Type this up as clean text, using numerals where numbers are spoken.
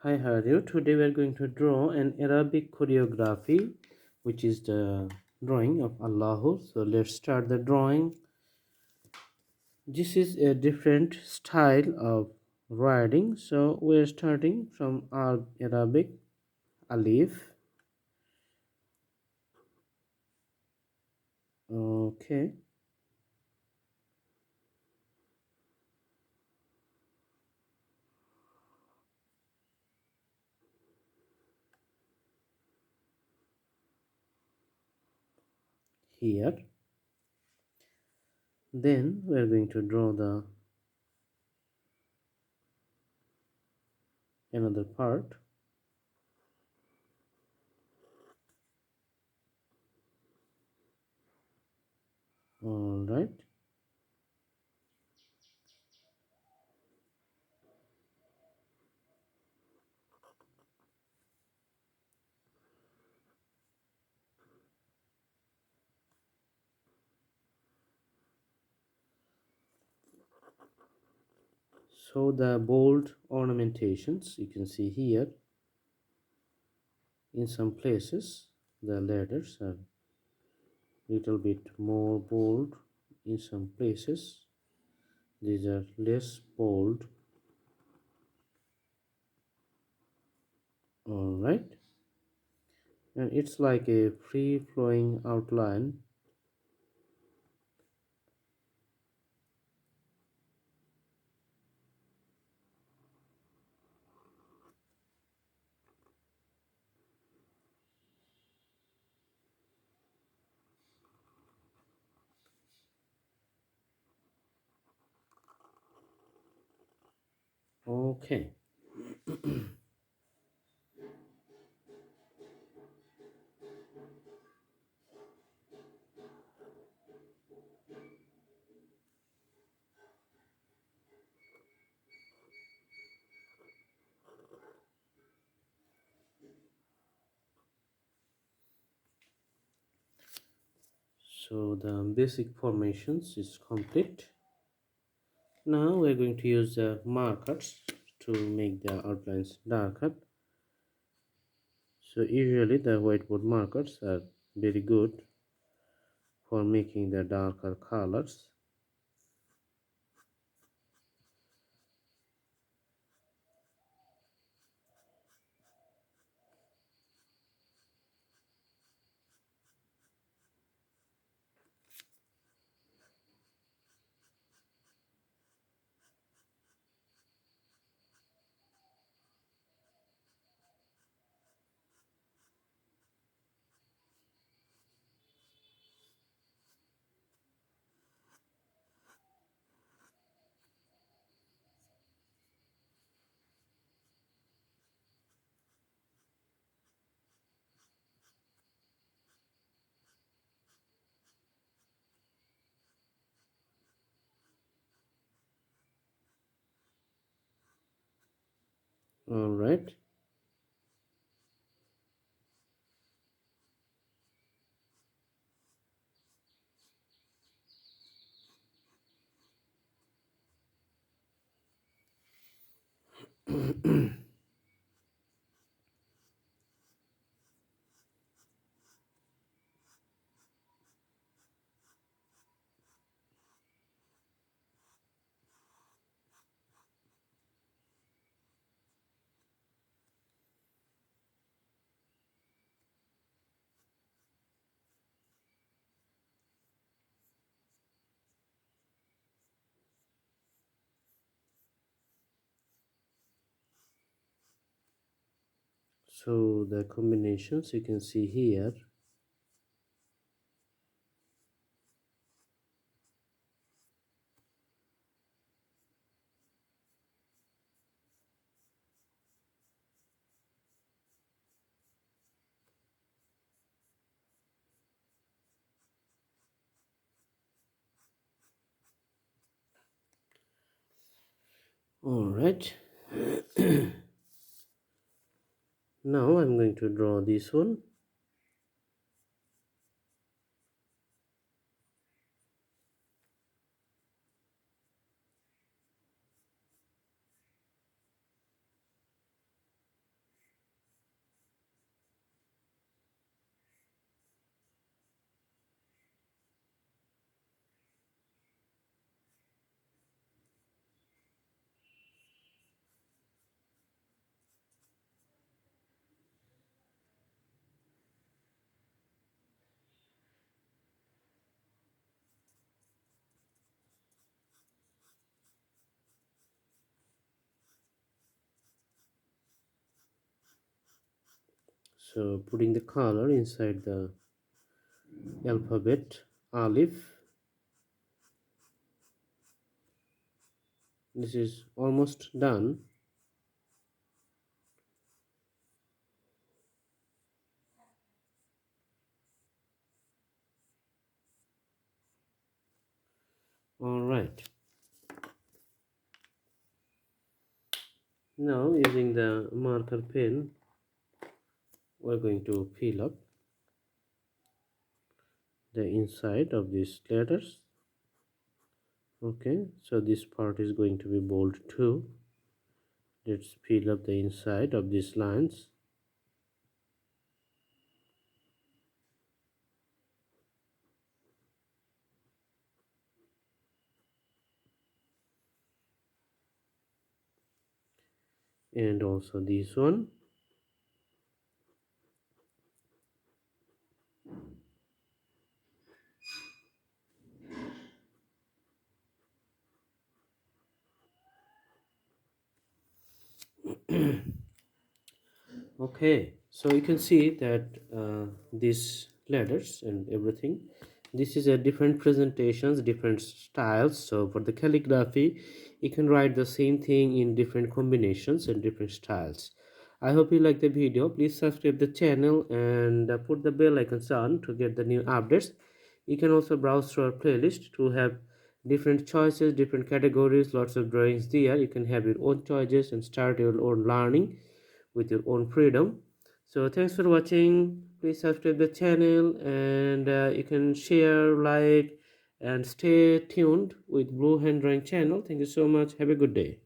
Hi, how are you? Today we are going to draw an Arabic choreography, which is the drawing of Allah. So let's start the drawing. This is a different style of writing. So we're starting from our Arabic alif. Okay. Here. Then we're going to draw the another part. All right. So the bold ornamentations you can see here. In some places the letters are little bit more bold. In some places these are less bold. All right, and it's like a free flowing outline. Okay. So the basic formations is complete. Now we're going to use the markers to make the outlines darker. So usually the whiteboard markers are very good for making the darker colors. All right. So the combinations you can see here. All right. Now I'm going to draw this one. So putting the color inside the alphabet Alif. This is almost done. All right. Now using the marker pen, we're going to fill up the inside of these letters. Okay, so this part is going to be bold too. Let's fill up the inside of these lines. And also this one. Okay, so you can see that these letters and everything, this is a different presentations, different styles. So for the calligraphy, you can write the same thing in different combinations and different styles. I hope you like the video. Please subscribe the channel and put the bell icons on to get the new updates. You can also browse through our playlist to have different choices, different categories, lots of drawings there. You can have your own choices and start your own learning with your own freedom. So thanks for watching. Please subscribe the channel, and you can share, like, and stay tuned with Blue Hand Drawing channel. Thank you so much. Have a good day.